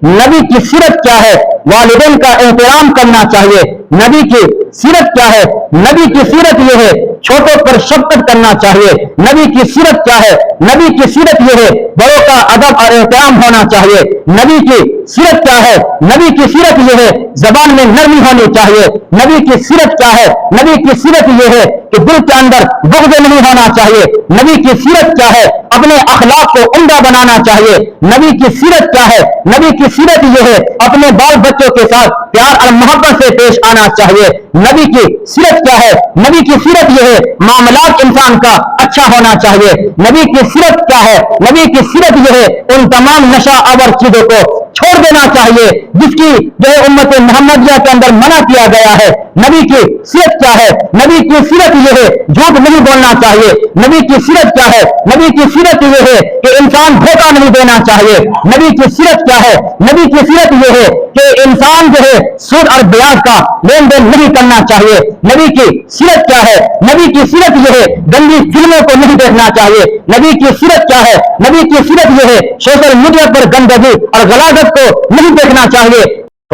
نبی کی سیرت کیا ہے؟ والدین کا احترام کرنا چاہیے۔ نبی کی سیرت کیا ہے؟ نبی کی سیرت یہ ہے چھوٹوں پر شفقت کرنا چاہیے۔ نبی کی سیرت کیا ہے؟ نبی کی سیرت یہ ہے بڑوں کا ادب اور احترام ہونا چاہیے۔ نبی کی سیرت کیا ہے؟ نبی کی سیرت یہ ہے زبان میں نرمی ہونی چاہیے۔ نبی کی سیرت کیا ہے؟ نبی کی سیرت یہ ہے کہ دل کے اندر بغض نہیں ہونا چاہیے۔ نبی کی سیرت کیا ہے؟ اپنے اخلاق کو عمدہ بنانا چاہیے۔ نبی کی سیرت کیا ہے؟ نبی کی سیرت یہ ہے اپنے بال بچوں کے ساتھ پیار اور محبت سے پیش آنا چاہیے۔ نبی کی سیرت کیا ہے؟ نبی کی سیرت یہ ہے معاملات انسان کا اچھا ہونا چاہیے۔ نبی کی سیرت کیا ہے؟ نبی کی سیرت یہ ہے ان تمام نشہ آور چیزوں کو چھوڑ دینا چاہیے جس کی جو ہے امت محمدیہ کے اندر منع کیا گیا ہے۔ نبی کی سیرت کیا ہے؟ نبی کی سیرت یہ ہے جھوٹ نہیں بولنا چاہیے۔ نبی کی سیرت کیا ہے؟ نبی کی سیرت یہ ہے کہ انسان دھوکہ نہیں دینا چاہیے۔ نبی کی سیرت کیا ہے؟ نبی کی سیرت یہ ہے کہ انسان جو ہے سود اور بیاج کا لین دین نہیں کرنا چاہیے۔ نبی کی سیرت کیا ہے؟ نبی کی سیرت یہ ہے گندی فلموں کو نہیں دیکھنا چاہیے۔ نبی کی سیرت کیا ہے؟ نبی کی سیرت یہ ہے سوشل میڈیا پر گندگی اور غلاظت کو نہیں دیکھنا چاہیے۔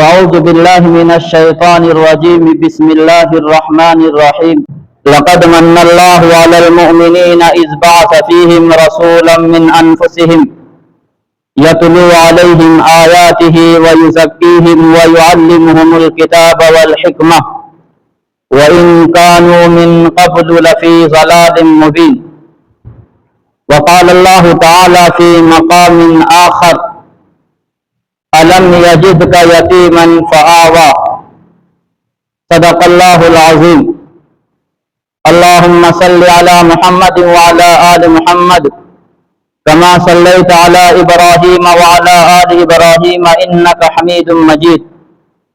اعوذ باللہ من الشیطان الرجیم بسم اللہ الرحمن الرحیم لقد من اللہ علی المؤمنین اذ بعث فیہم رسولا من انفسہم یتلو علیہم آیاتہ ویزکیہم ویعلمہم الکتاب والحکمہ وإن كانوا من قبل لفي ضلال مبين وقال الله تعالى في مقام آخر ألم يجدك يتيما فآوى صدق الله العظيم اللهم صل على محمد وعلى آل محمد كما صليت على إبراهيم وعلى آل إبراهيم إنك حميد مجيد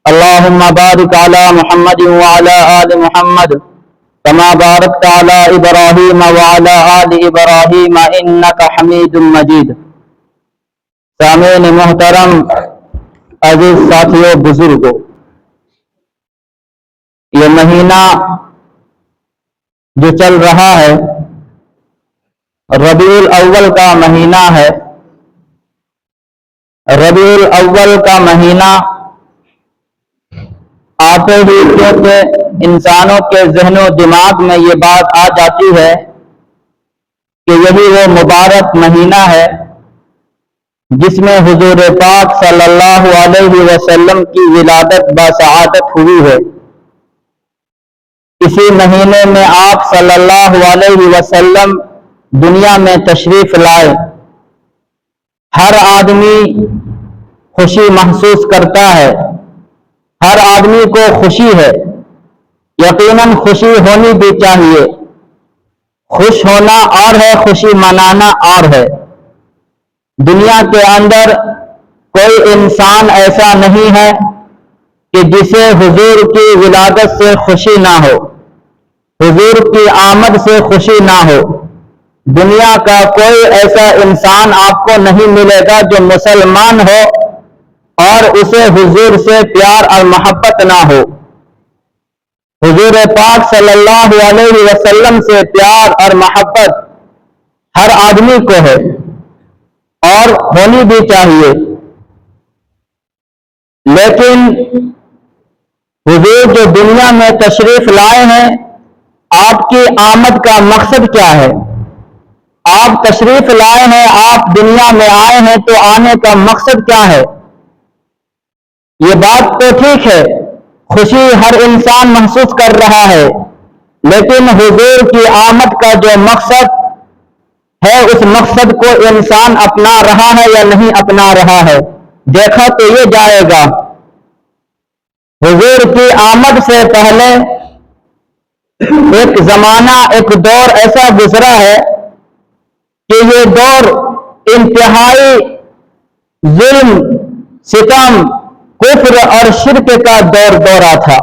اللهم بارك على محمد وعلى آل محمد كما باركت على إبراهيم وعلى آل إبراهيم إنك حميد مجيد۔ سامعین محترم، عزیز ساتھیوں، بزرگوں، یہ مہینہ جو چل رہا ہے ربیع الاول کا مہینہ ہے۔ ربیع الاول کا مہینہ آتے ہی کیونکہ انسانوں کے ذہن و دماغ میں یہ بات آ جاتی ہے کہ یہی وہ مبارک مہینہ ہے جس میں حضور پاک صلی اللہ علیہ وسلم کی ولادت بسعادت ہوئی ہے۔ اسی مہینے میں آپ صلی اللہ علیہ وسلم دنیا میں تشریف لائے۔ ہر آدمی خوشی محسوس کرتا ہے، ہر آدمی کو خوشی ہے، یقیناً خوشی ہونی بھی چاہیے۔ خوش ہونا اور ہے، خوشی منانا اور ہے۔ دنیا کے اندر کوئی انسان ایسا نہیں ہے کہ جسے حضور کی ولادت سے خوشی نہ ہو، حضور کی آمد سے خوشی نہ ہو۔ دنیا کا کوئی ایسا انسان آپ کو نہیں ملے گا جو مسلمان ہو اور اسے حضور سے پیار اور محبت نہ ہو۔ حضور پاک صلی اللہ علیہ وسلم سے پیار اور محبت ہر آدمی کو ہے اور ہونی بھی چاہیے، لیکن حضور جو دنیا میں تشریف لائے ہیں، آپ کی آمد کا مقصد کیا ہے؟ آپ تشریف لائے ہیں، آپ دنیا میں آئے ہیں تو آنے کا مقصد کیا ہے؟ یہ بات تو ٹھیک ہے، خوشی ہر انسان محسوس کر رہا ہے، لیکن حضور کی آمد کا جو مقصد ہے اس مقصد کو انسان اپنا رہا ہے یا نہیں اپنا رہا ہے؟ دیکھا تو یہ جائے گا۔ حضور کی آمد سے پہلے ایک زمانہ، ایک دور ایسا گزرا ہے کہ یہ دور انتہائی ظلم، ستم، کفر اور شرک کا دورہ تھا۔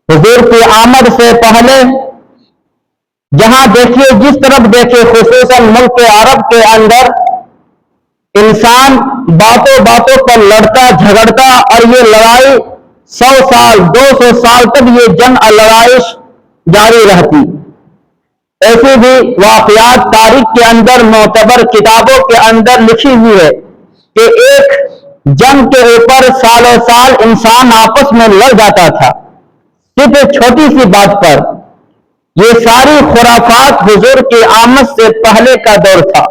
حضور کی آمد سے پہلے جہاں دیکھیے، جس طرف دیکھیے، خصوصاً ملک عرب کے اندر انسان باتوں باتوں پر لڑتا جھگڑتا، اور یہ لڑائی 100 سال 200 سال تک یہ جنگ اور لڑائی جاری رہتی۔ ایسی بھی واقعات تاریخ کے اندر معتبر کتابوں کے اندر لکھی ہوئی ہے کہ ایک جنگ کے اوپر سالوں سال انسان آپس میں لڑ جاتا تھا صرف ایک چھوٹی سی بات پر. یہ ساری خرافات حضور کی آمد سے پہلے کا دور تھا.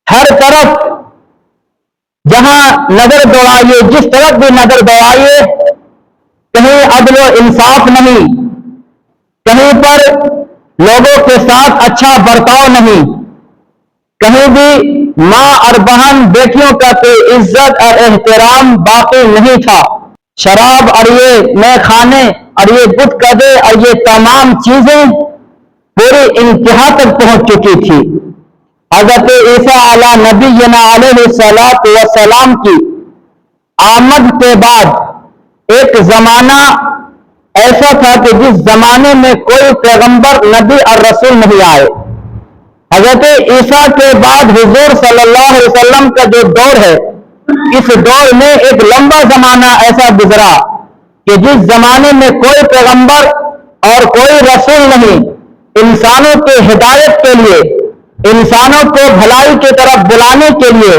ہر طرف جہاں نظر دوڑائیے، جس طرف بھی نظر دوڑائیے، کہیں عدل و انصاف نہیں، کہیں پر لوگوں کے ساتھ اچھا برتاؤ نہیں، کہیں بھی ماں اور بہن بیٹیوں کا کوئی عزت اور احترام باقی نہیں تھا. شراب اور یہ نئے کھانے اور یہ بت کدے اور یہ تمام چیزیں پوری انتہا تک پہنچ چکی تھی. حضرت عیسیٰ علیہ نبینا علیہ السلام کی آمد کے بعد ایک زمانہ ایسا تھا کہ جس زمانے میں کوئی پیغمبر، نبی اور رسول نہیں آئے. حضرت عیسیٰ کے بعد حضور صلی اللہ علیہ وسلم کا جو دور ہے، اس دور میں ایک لمبا زمانہ ایسا گزرا کہ جس زمانے میں کوئی پیغمبر اور کوئی رسول نہیں، انسانوں کے ہدایت کے لیے، انسانوں کو بھلائی کی طرف بلانے کے لیے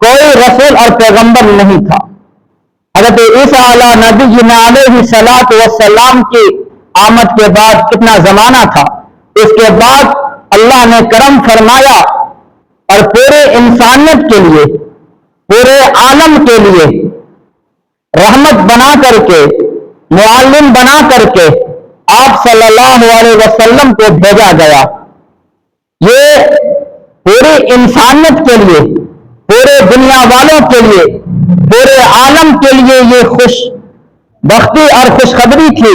کوئی رسول اور پیغمبر نہیں تھا. حضرت عیسیٰ علیہ نبینا علیہ السلام کی آمد کے بعد کتنا زمانہ تھا. اس کے بعد اللہ نے کرم فرمایا اور پورے انسانیت کے لیے، پورے عالم کے لیے رحمت بنا کر کے، معلم بنا کر کے آپ صلی اللہ علیہ وسلم کو بھیجا گیا. یہ پوری انسانیت کے لیے، پورے دنیا والوں کے لیے، پورے عالم کے لیے یہ خوش بختی اور خوشخبری تھی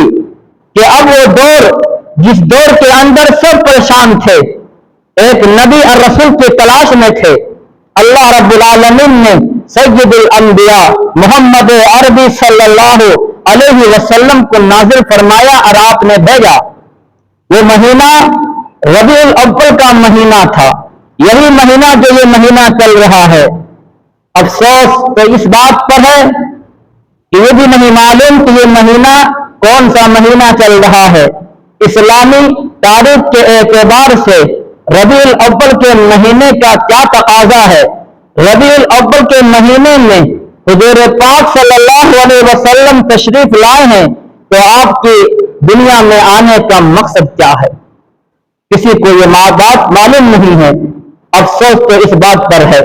کہ اب وہ دور، جس دور کے اندر سب پریشان تھے، ایک نبی اور رسول کی تلاش میں تھے، اللہ رب العالمین نے سید الانبیاء محمد عربی صلی اللہ علیہ وسلم کو نازل فرمایا اور آپ نے بھیجا. وہ مہینہ ربیع الاول کا مہینہ تھا، یہی مہینہ جو یہ مہینہ چل رہا ہے. افسوس تو اس بات پر ہے کہ یہ بھی نہیں معلوم کہ یہ مہینہ کون سا مہینہ چل رہا ہے. اسلامی تاریخ کے اعتبار سے ربیع الاول کے مہینے کا کیا تقاضا ہے؟ ربیع الاول کے مہینے میں حضور پاک صلی اللہ علیہ وسلم تشریف لائے ہیں، تو آپ کی دنیا میں آنے کا مقصد کیا ہے؟ کسی کو یہ بات معلوم نہیں ہے. افسوس تو اس بات پر ہے.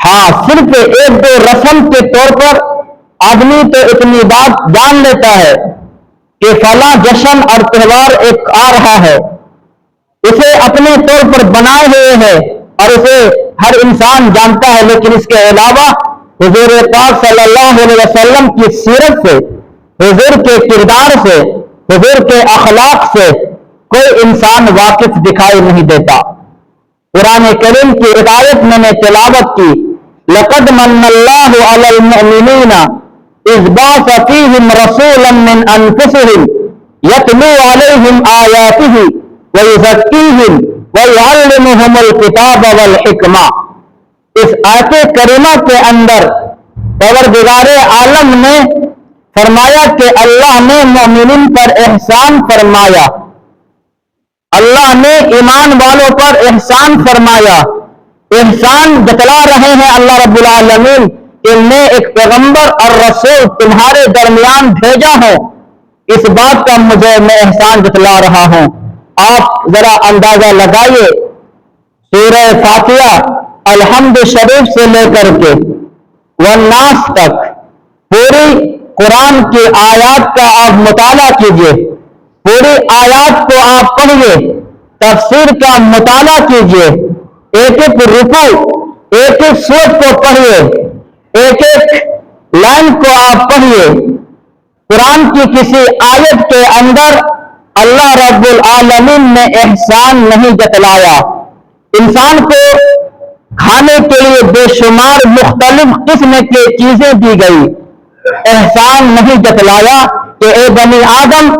ہاں، صرف ایک دو رسم کے طور پر آدمی تو اتنی بات جان لیتا ہے کہ فلاں جشن اور تہوار ایک آ رہا ہے، اسے اپنے طور پر بنائے ہوئے ہے اور اسے ہر انسان جانتا ہے، لیکن اس کے علاوہ حضور پاک صلی اللہ علیہ وسلم کی سیرت سے، حضور کے کردار سے، حضور کے اخلاق سے کوئی انسان واقف دکھائی نہیں دیتا. قرآن کریم کی ہدایت میں نے تلاوت کی، لقد من اللہ علی المؤمنین اذ بعث فیہم رسولا من انفسہم یتلو علیہم آیاتہ ویزکیہم ویعلمہم الکتاب والحکمہ. اس آیت کریمہ کے اندر پروردگار عالم نے فرمایا کہ اللہ نے مومنین پر احسان فرمایا، اللہ نے ایمان والوں پر احسان فرمایا. احسان جتلا رہے ہیں اللہ رب العالمین کہ میں ایک پیغمبر اور رسول تمہارے درمیان بھیجا ہوں، اس بات کا میں احسان جتلا رہا ہوں. آپ ذرا اندازہ لگائیے، سورہ فاتحہ الحمد شریف سے لے کر کے والناس تک پوری قرآن کی آیات کا آپ مطالعہ کیجئے، پوری آیات کو آپ پڑھیے، تفسیر کا مطالعہ کیجئے، ایک ایک رکوع، ایک ایک سورت کو پڑھیے، ایک ایک لائن کو آپ پڑھیے. قرآن کی کسی آیت کے اندر اللہ رب العالمین نے احسان نہیں جتلایا. انسان کو کھانے کے لیے بے شمار مختلف قسم کی چیزیں دی گئی، احسان نہیں جتلایا کہ اے بنی آدم،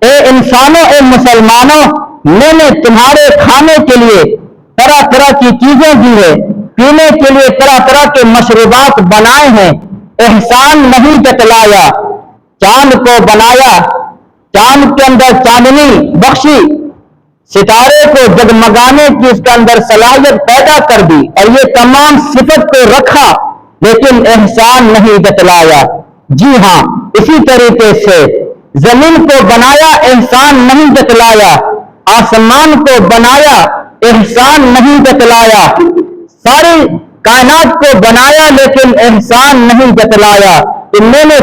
اے انسانوں، اے مسلمانوں، میں نے تمہارے کھانے کے لیے طرح طرح کی چیزیں دی ہے، پینے کے لیے طرح طرح کے مشروبات بنائے ہیں. احسان نہیں جتلایا. چاند کو بنایا، چاند کے اندر چاندنی بخشی، ستارے کو جگمگانے کی اس کے اندر صلاحیت پیدا کر دی، اور یہ تمام صفت کو رکھا لیکن احسان نہیں جتلایا۔ جی ہاں، اسی طریقے سے زمین کو بنایا، احسان نہیں جتلایا، آسمان کو بنایا، احسان نہیں جتلایا، ساری کائنات کو بنایا لیکن احسان نہیں جتلایا کہ میں نے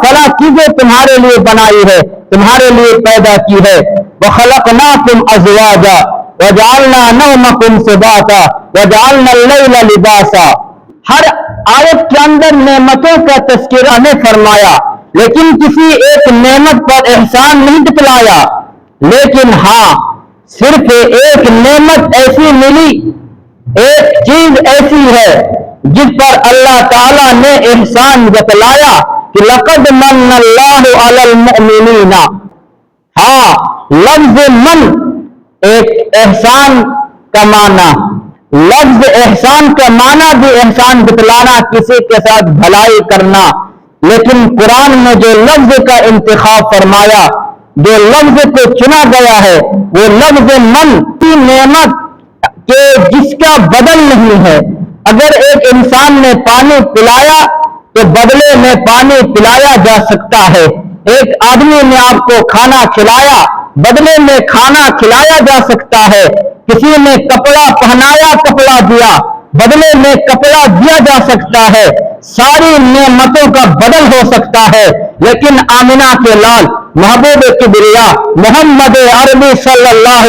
فلاں چیزیں تمہارے لیے بنائی ہے، تمہارے لیے پیدا کی ہے۔ وَخَلَقْنَاكُمْ أَزْوَاجًا وَجَعَلْنَا نَوْمَكُمْ سُبَاتًا وَجَعَلْنَا اللَّيْلَ لِبَاسًا۔ ہر آیت کے اندر نعمتوں کا تذکرہ نے فرمایا، لیکن کسی ایک نعمت پر احسان نہیں جتلایا۔ لیکن ہاں، صرف ایک نعمت ایسی ملی، ایک چیز ایسی ہے جس پر اللہ تعالیٰ نے احسان جتلایا کہ لَقَدْ مَنَّ اللَّهُ عَلَى الْمُؤْمِنِينَ۔ ہاں، لفظ من ایک احسان کا معنی، لفظ احسان کا معنی بھی احسان جتلانا، کسی کے ساتھ بھلائی کرنا۔ لیکن قرآن میں جو لفظ کا انتخاب فرمایا، جو لفظ کو چنا گیا ہے، وہ لفظ من کی نعمت کہ جس کا بدل نہیں ہے۔ اگر ایک انسان نے پانی پلایا تو بدلے میں پانی پلایا جا سکتا ہے۔ ایک آدمی نے آپ کو کھانا کھلایا، بدلے میں کھانا کھلایا جا سکتا ہے۔ کسی نے کپڑا پہنایا، کپڑا دیا، بدلے میں کپڑا دیا جا سکتا ہے۔ ساری نعمتوں کا بدل ہو سکتا ہے، لیکن آمنہ کے لال محبوب کبریا محمد عربی صلی اللہ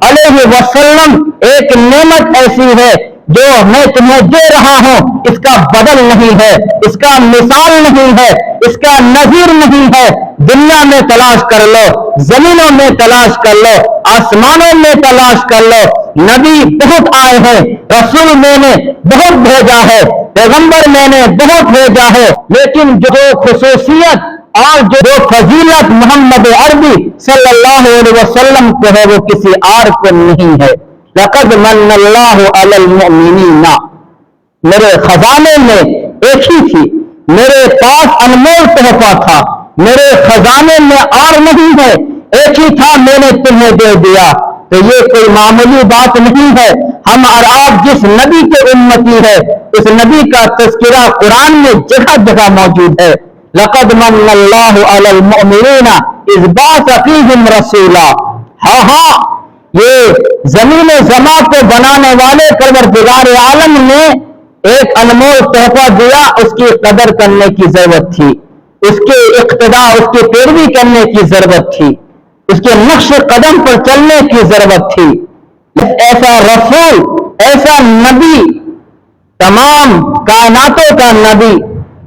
علیہ وسلم ایک نعمت ایسی ہے جو میں تمہیں دے رہا ہوں، اس کا بدل نہیں ہے، اس کا مثال نہیں ہے، اس کا نظیر نہیں ہے۔ دنیا میں تلاش کر لو، زمینوں میں تلاش کر لو، آسمانوں میں تلاش کر لو، نبی بہت آئے ہیں، رسول میں نے بہت بھیجا ہے، پیغمبر میں نے بہت بھیجا ہے، لیکن جو خصوصیت اور جو فضیلت محمد عربی صلی اللہ علیہ وسلم کو ہے وہ کسی اور کو نہیں ہے۔ لَقَدْ مَنَّ اللَّهُ عَلَى الْمُؤْمِنِينَ۔ میرے خزانے میں ایک ہی تھی، میرے پاس انمول تحفہ تھا، میرے خزانے میں اور نہیں ہے، ایک ہی تھا، میں نے تمہیں دے دیا۔ تو یہ کوئی معمولی بات نہیں ہے۔ ہم اور آپ جس نبی کے امتی ہے، اس نبی کا تذکرہ قرآن میں جگہ جگہ موجود ہے۔ لَقَدْ مَنَّ اللَّهُ عَلَى الْمُؤْمِنِينَ إِذْ بَعَثَ فِيهِمْ رَسُولًا۔ ہاں، یہ زمین و زماں کو بنانے والے پروردگار عالم نے ایک انمول تحفہ دیا، اس کی قدر کرنے کی ضرورت تھی، اس کے اقتداء، اس کی پیروی کرنے کی ضرورت تھی، اس کے نقش قدم پر چلنے کی ضرورت تھی۔ ایسا رسول، ایسا نبی، تمام کائناتوں کا نبی،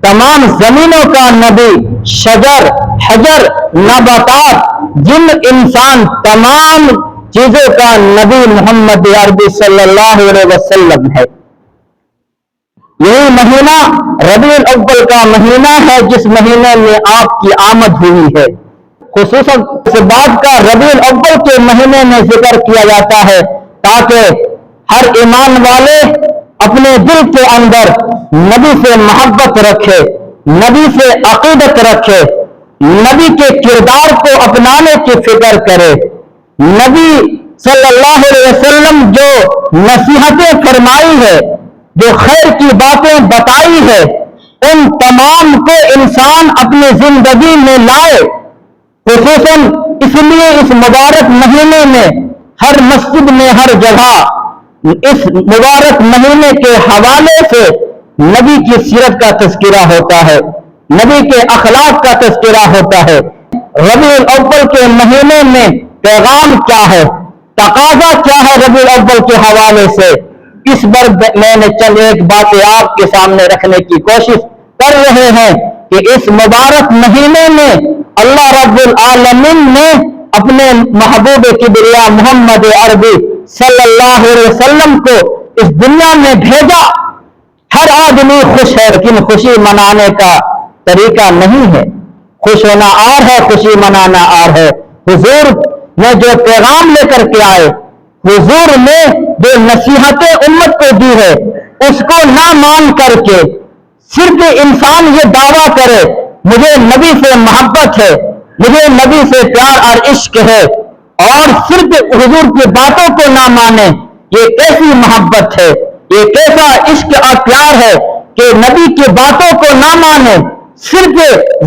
تمام زمینوں کا نبی، شجر، حجر، نباتات، جن، انسان، تمام چیزوں کا نبی محمد عربی صلی اللہ علیہ وسلم ہے۔ یہی مہینہ ربیع الاول کا مہینہ ہے جس مہینے میں آپ کی آمد ہوئی ہے۔ خصوصاً اس بات کا ربیع الاول کے مہینے میں ذکر کیا جاتا ہے تاکہ ہر ایمان والے اپنے دل کے اندر نبی سے محبت رکھے، نبی سے عقیدت رکھے، نبی کے کردار کو اپنانے کی فکر کرے۔ نبی صلی اللہ علیہ وسلم جو نصیحتیں فرمائی ہے، جو خیر کی باتیں بتائی ہے، ان تمام کو انسان اپنی زندگی میں لائے۔ خصوصاً اس لیے اس مبارک مہینے میں ہر مسجد میں، ہر جگہ اس مبارک مہینے کے حوالے سے نبی کی سیرت کا تذکرہ ہوتا ہے، نبی کے اخلاق کا تذکرہ ہوتا ہے۔ ربیع الاول کے مہینے میں پیغام کیا ہے، تقاضا کیا ہے ربیع الاول کے حوالے سے، اس پر میں نے چند ایک باتیں آپ کے سامنے رکھنے کی کوشش کر رہے ہیں کہ اس مبارک مہینے میں اللہ رب العالمین نے اپنے محبوب کبریا محمد عربی صلی اللہ علیہ وسلم کو اس دنیا میں بھیجا۔ ہر آدمی خوش ہے، لیکن خوشی منانے کا طریقہ نہیں ہے۔ خوش ہونا اور ہے، خوشی منانا اور ہے۔ حضور نے جو پیغام لے کر کے آئے، حضور نے جو نصیحتیں امت کو دی ہے، اس کو نہ مان کر کے صرف انسان یہ دعویٰ کرے مجھے نبی سے محبت ہے، مجھے نبی سے پیار اور عشق ہے، اور صرف حضور کی باتوں کو نہ مانے، یہ کیسی محبت ہے، یہ کیسا عشق اور پیار ہے کہ نبی کی باتوں کو نہ مانے, صرف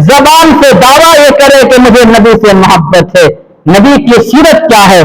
زبان سے دعویٰ یہ کرے کہ مجھے نبی سے محبت ہے. نبی کی سیرت کیا ہے؟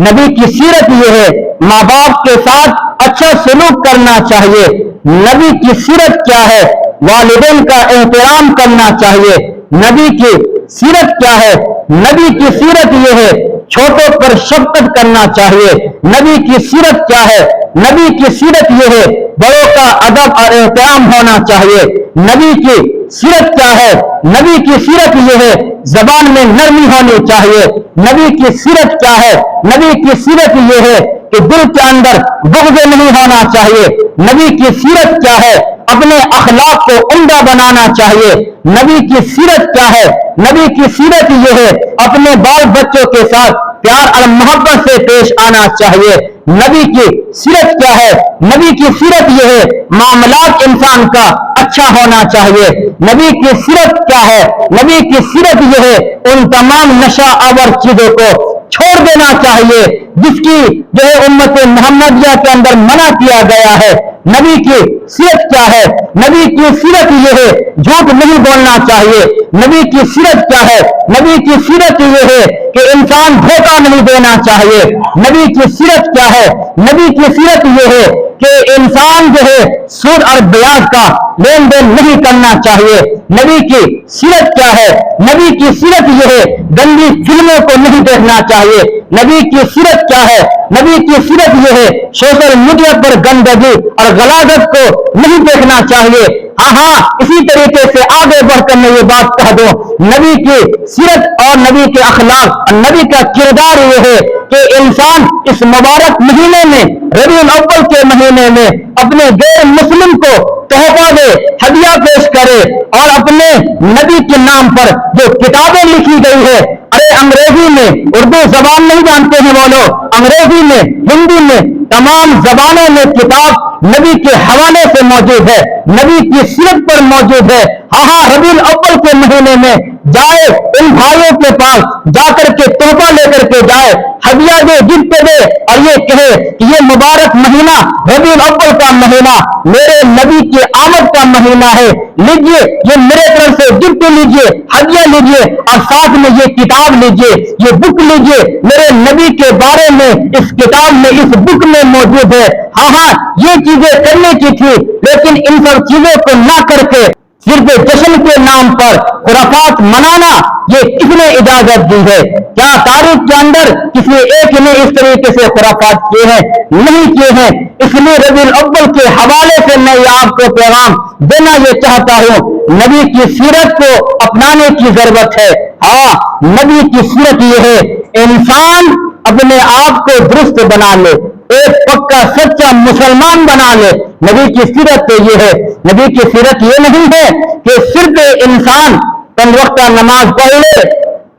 نبی کی سیرت یہ ہے, ماں باپ کے ساتھ اچھا سلوک کرنا چاہیے. نبی کی سیرت کیا ہے؟ والدین کا احترام کرنا چاہیے. نبی کی سیرت کیا ہے؟ نبی کی سیرت یہ ہے, چھوٹوں پر شفقت کرنا چاہیے. نبی کی سیرت کیا ہے؟ نبی کی سیرت یہ ہے, بڑوں کا ادب اور احترام ہونا چاہیے. نبی کی سیرت کیا ہے؟ نبی کی سیرت یہ ہے, زبان میں نرمی ہونی چاہیے. نبی کی سیرت کیا ہے؟ نبی کی سیرت یہ ہے کہ دل کے اندر بغض نہیں ہونا چاہیے. نبی کی سیرت کیا ہے؟ اپنے اخلاق کو عمدہ بنانا چاہیے. نبی کی سیرت کیا ہے؟ نبی کی سیرت یہ ہے, اپنے بال بچوں کے ساتھ پیار اور محبت سے پیش آنا چاہیے. نبی کی سیرت کیا ہے؟ نبی کی سیرت یہ ہے, معاملات انسان کا اچھا ہونا چاہیے. نبی کی سیرت کیا ہے؟ نبی کی سیرت یہ ہے, ان تمام نشہ آور چیزوں کو چھوڑ دینا چاہیے جس کی جو ہے امت محمدیہ کے اندر منع کیا گیا ہے. نبی کی سیرت کیا ہے؟ نبی کی سیرت یہ ہے, جھوٹ نہیں بولنا چاہیے. نبی کی سیرت کیا ہے؟ نبی کی سیرت یہ ہے کہ انسان دھوکہ نہیں دینا چاہیے. نبی کی سیرت کیا ہے؟ نبی کی سیرت یہ ہے کہ انسان جو ہے سود اور بیاج کا لین دین نہیں کرنا چاہیے. نبی کی سیرت کیا ہے؟ نبی کی سیرت یہ ہے, گندی فلموں کو نہیں دیکھنا چاہیے. نبی کی سیرت کیا ہے؟ نبی کی سیرت یہ ہے, سوشل میڈیا پر گندگی اور غلاظت کو نہیں دیکھنا چاہیے. ہاں اسی طریقے سے آگے بڑھ کر میں یہ بات کہہ دوں, نبی کی سیرت اور نبی کے اخلاق اور نبی کا کردار یہ ہے کہ انسان اس مبارک مہینے میں, ربیع الاول کے مہینے میں, اپنے غیر مسلم کو تحفہ دے, ہدیہ پیش کرے اور اپنے نبی کے نام پر جو کتابیں لکھی گئی ہے, ارے انگریزی میں, اردو زبان نہیں جانتے ہیں وہ لوگ, انگریزی میں, ہندی میں, تمام زبانوں میں کتاب نبی کے حوالے سے موجود ہے, نبی کی سیرت پر موجود ہے. ہاں ربیع الاول کے مہینے میں جائے, ان بھائیوں کے پاس جا کر کے تحفہ لے کر کے جائے, ہدیہ دے, گفٹ دے اور یہ کہے کہ یہ مبارک مہینہ ربیع الاول کا مہینہ میرے نبی کی آمد کا مہینہ ہے, لیجئے یہ میرے طرف سے گفٹ لیجئے, ہدیہ لیجئے اور ساتھ میں یہ کتاب لیجئے, یہ بک لیجئے, میرے نبی کے بارے میں اس کتاب میں, اس بک میں موجود ہے. ہاں یہ چیزیں کرنے کی تھی, لیکن ان سب چیزوں کو نہ کر کے صرف جشن کے نام پر خرافات منانا, یہ کس نے اجازت دی ہے؟ کیا تاریخ کے اندر کسی ایک نے اس طریقے سے خرافات کیے ہیں؟ نہیں کیے ہیں. اس لیے ربیع الاول کے حوالے سے میں آپ کو پیغام دینا یہ چاہتا ہوں, نبی کی سیرت کو اپنانے کی ضرورت ہے. ہاں نبی کی سیرت یہ ہے, انسان اپنے آپ کو درست بنا لے, ایک پکا سچا مسلمان بنا لے. نبی کی سیرت تو یہ ہے. نبی کی سیرت یہ نہیں ہے کہ صرف انسان پنج وقتہ نماز پڑھ لے,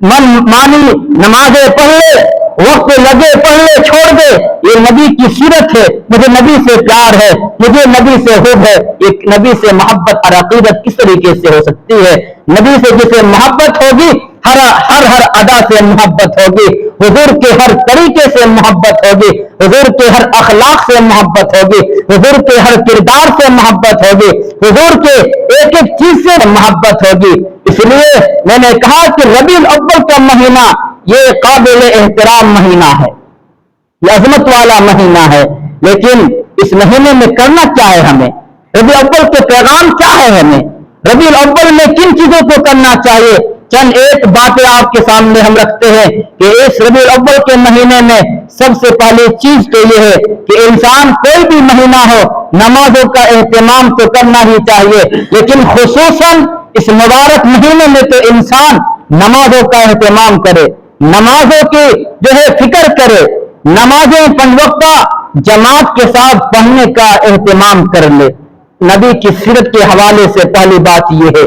من مانی نمازیں پڑھ لے, وقت لگے پڑھ لے, چھوڑ دے. یہ نبی کی سیرت ہے. مجھے نبی سے پیار ہے, مجھے نبی سے حب ہے. ایک نبی سے محبت اور عقیدت کس طریقے سے ہو سکتی ہے؟ نبی سے جسے محبت ہوگی, ہر ادا سے محبت ہوگی, حضور کے ہر طریقے سے محبت ہوگی, حضور کے ہر اخلاق سے محبت ہوگی, حضور کے ہر کردار سے محبت ہوگی, حضور کے ایک ایک چیز سے محبت ہوگی. اس لیے میں نے کہا کہ ربیع الاول کا مہینہ یہ قابل احترام مہینہ ہے, یہ عظمت والا مہینہ ہے. لیکن اس مہینے میں کرنا کیا ہے ہمیں؟ ربیع الاول کے پیغام کیا ہے ہمیں؟ ربیع الاول میں کن چیزوں کو کرنا چاہیے؟ چند ایک باتیں آپ کے سامنے ہم رکھتے ہیں کہ اس ربیع الاول کے مہینے میں سب سے پہلی چیز تو یہ ہے کہ انسان کوئی بھی مہینہ ہو, نمازوں کا اہتمام تو کرنا ہی چاہیے, لیکن خصوصاً اس مبارک مہینے میں تو انسان نمازوں کا اہتمام کرے, نمازوں کی جو ہے فکر کرے, نمازیں پنج وقتہ جماعت کے ساتھ پڑھنے کا اہتمام کر لے. نبی کی سیرت کے حوالے سے پہلی بات یہ ہے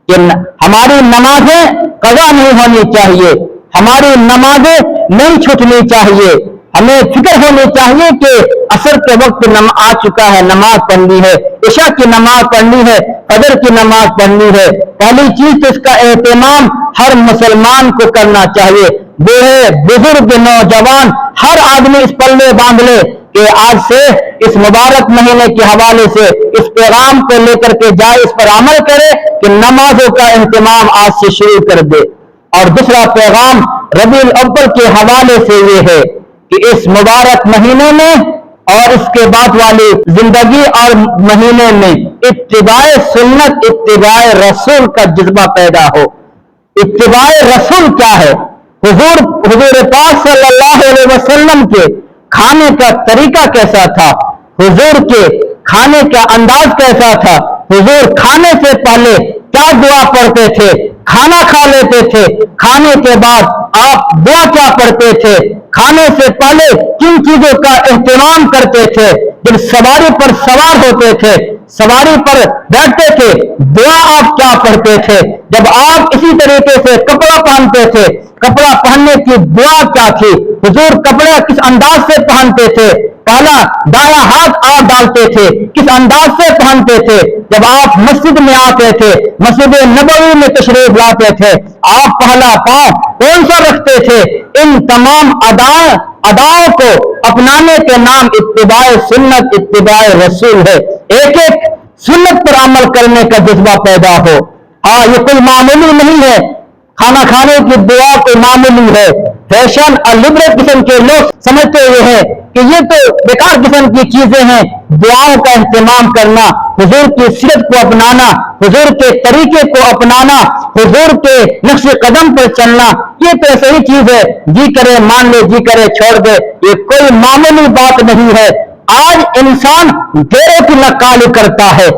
کہ ہماری نمازیں قضا نہیں ہونی چاہیے, ہماری نمازیں نہیں چھوٹنی چاہیے. ہمیں فکر ہونی چاہیے کہ عصر کے وقت آ چکا ہے، نماز پڑھنی ہے، عشاء کی نماز پڑھنی ہے، فجر کی نماز پڑھنی ہے۔ پہلی چیز تو اس کا اہتمام ہر مسلمان کو کرنا چاہیے، بوڑھے بزرگ نوجوان ہر آدمی اس پلے باندھ لے کہ آج سے اس مبارک مہینے کے حوالے سے اس پیغام کو لے کر کے جائے، اس پر عمل کرے کہ نمازوں کا اہتمام آج سے شروع کر دے۔ اور دوسرا پیغام ربیع الاول کے حوالے سے یہ ہے کہ اس مبارک مہینے میں اور اس کے بعد والی زندگی اور مہینے میں اتباع سنت، اتباع رسول کا جذبہ پیدا ہو۔ اتباع رسول کیا ہے؟ حضور پاک صلی اللہ علیہ وسلم کے کھانے کا طریقہ کیسا تھا؟ حضور کے کھانے کا انداز کیسا تھا؟ حضور کھانے سے پہلے کیا دعا پڑھتے تھے؟ کھانا کھا لیتے تھے، کھانے کے بعد آپ دعا کیا پڑھتے تھے؟ کھانے سے پہلے کن چیزوں کا اہتمام کرتے تھے؟ جب سواری پر سوار ہوتے تھے، سواری پر بیٹھتے تھے، دعا آپ کیا پڑھتے تھے؟ جب آپ اسی طریقے سے کپڑا پہنتے تھے، کپڑا پہننے کی دعا کیا تھی؟ حضور کپڑا کس انداز سے پہنتے تھے؟ پہلا دایاں ہاتھ آپ ڈالتے تھے، کس انداز سے پہنتے تھے؟ جب آپ مسجد میں آتے تھے، مسجد نبوی میں تشریف لاتے تھے، آپ پہلا پاؤں کون سا رکھتے تھے؟ ان تمام اداؤں کو اپنانے کے نام اتباع سنت، اتباع رسول ہے۔ ایک ایک سنت پر عمل کرنے کا جذبہ پیدا ہو۔ ہاں، یہ کوئی معمولی نہیں ہے، کھانا کھانے کی دعا کوئی معمولی ہے۔ فیشن اور لبرل قسم کے لوگ سمجھتے ہوئے ہیں کہ یہ تو بیکار قسم کی چیزیں ہیں، دعاؤں کا اہتمام کرنا، حضور کی سیرت کو اپنانا، حضور کے طریقے کو اپنانا، حضور کے نقش قدم پر چلنا، یہ تو صحیح چیز ہے، جی کرے مان لے، جی کرے چھوڑ دے، یہ کوئی معمولی بات نہیں ہے۔ آج انسان غیروں کی نقالی کرتا ہے،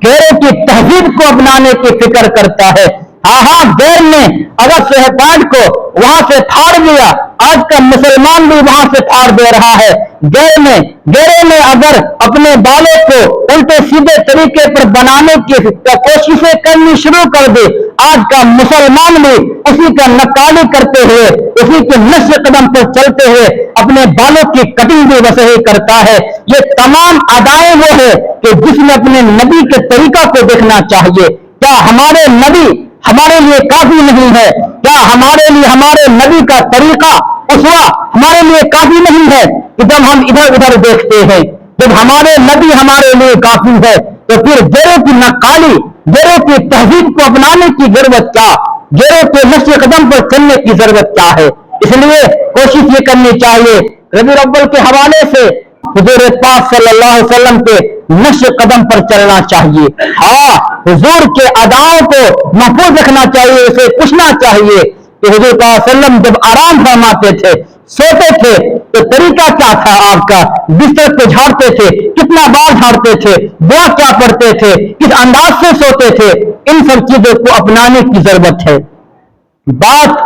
غیروں کی تہذیب کو اپنانے کی فکر کرتا ہے۔ ہاں، غیر نے اگر شہپاٹ کو وہاں سے پھاڑ دیا، آج کا مسلمان بھی وہاں سے پھاڑ دے رہا ہے۔ غیروں نے اگر اپنے بالوں کو الٹے سیدھے طریقے پر بنانے کی کوششیں کرنی شروع کر دی، آج کا مسلمان بھی اسی کا نقالی کرتے ہوئے، اسی کے نقش قدم پر چلتے ہوئے اپنے بالوں کی کٹنگ بھی ویسے ہی کرتا ہے۔ یہ تمام ادائیں وہ ہے کہ جس میں اپنے نبی کے طریقہ کو دیکھنا چاہیے۔ کیا ہمارے نبی ہمارے لیے کافی نہیں ہے؟ کیا ہمارے لیے ہمارے نبی کا طریقہ اسوہ ہمارے لیے کافی نہیں ہے کہ جب ہم ادھر ادھر دیکھتے ہیں؟ جب ہمارے نبی ہمارے لیے کافی ہے تو پھر غیروں کی نقالی، غیروں کی تہذیب کو اپنانے کی ضرورت کیا؟ غیروں کے نقش قدم پر چلنے کی ضرورت کیا ہے؟ اس لیے کوشش یہ کرنی چاہیے ربیع الاول کے حوالے سے حضور پاک صلی اللہ علیہ وسلم کے نقش قدم پر چلنا چاہیے۔ ہاں، حضور کے اداؤں کو محفوظ رکھنا چاہیے، اسے پوچھنا چاہیے کہ حضور صلی اللہ علیہ وسلم جب آرام فرماتے تھے، سوتے تھے، تو طریقہ کیا تھا آپ کا؟ بستر کو جھاڑتے تھے، کتنا بار جھاڑتے تھے، دعا کیا پڑھتے تھے، کس انداز سے سوتے تھے؟ ان سب چیزوں کو اپنانے کی ضرورت ہے۔ بات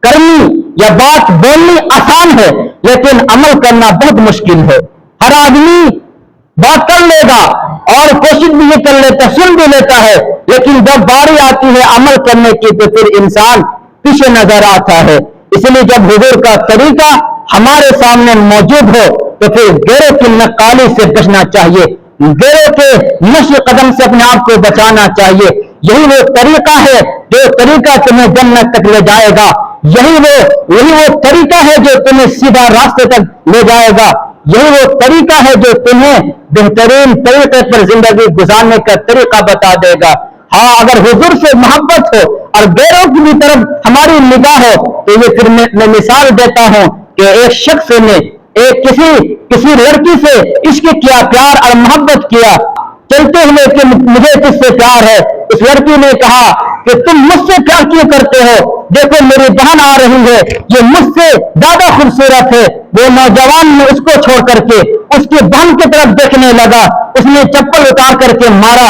کرنی یا بات بولنی آسان ہے، لیکن عمل کرنا بہت مشکل ہے۔ ہر آدمی بات کر لے گا اور کوشش بھی یہ کر لیتا، سن بھی لیتا ہے، لیکن جب باری آتی ہے عمل کرنے کی تو پھر انسان پیچھے نظر آتا ہے۔ اس لیے جب حضور کا طریقہ ہمارے سامنے موجود ہو تو پھر غیروں کی نقالی سے بچنا چاہیے، غیروں کے نقش قدم سے اپنے آپ کو بچانا چاہیے۔ یہی وہ طریقہ ہے جو طریقہ تمہیں جنت تک لے جائے گا، یہی وہ طریقہ ہے جو تمہیں سیدھا راستے تک لے جائے گا، یہی وہ طریقہ ہے جو تمہیں بہترین طریقے پر زندگی گزارنے کا طریقہ بتا دے گا۔ ہاں، اگر حضور سے محبت ہو اور غیروں کی بھی طرف ہماری نگاہ ہو تو یہ پھر میں مثال دیتا ہوں کہ ایک شخص نے کسی لڑکی سے عشق کیا، پیار اور محبت کیا، چلتے ہوئے کہ مجھے تجھ سے پیار ہے۔ اس لڑکی نے کہا کہ تم مجھ سے پیار کیوں کرتے ہو؟ دیکھو میری بہن آ رہی ہے، یہ مجھ سے زیادہ خوبصورت ہے۔ وہ نوجوان نے اس کو چھوڑ کر کے اس کی بہن کی طرف دیکھنے لگا، اس نے چپل اتار کر کے مارا،